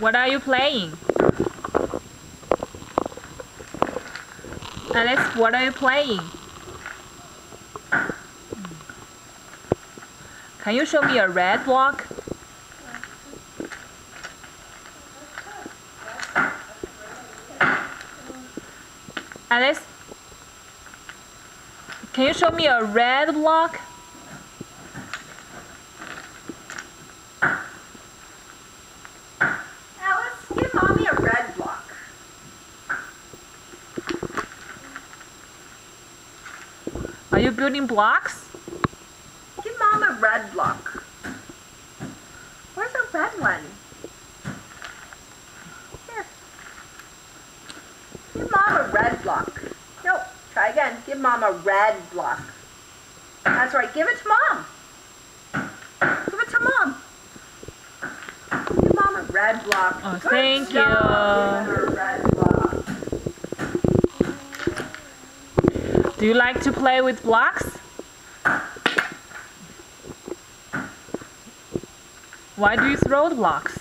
What are you playing? Alice, what are you playing? Can you show me a red block? Alice, can you show me a red block? Alice, give Mommy a red block. Are you building blocks? Give Mom a red block. Where's a red one? Here. Give Mom a red block. Nope. Try again. Give Mom a red block. That's right. Give it to Mom. Give it to Mom. Give Mom a red block. Oh, Good thank job. you. Give her a red block. Do you like to play with blocks? Why do you throw the blocks?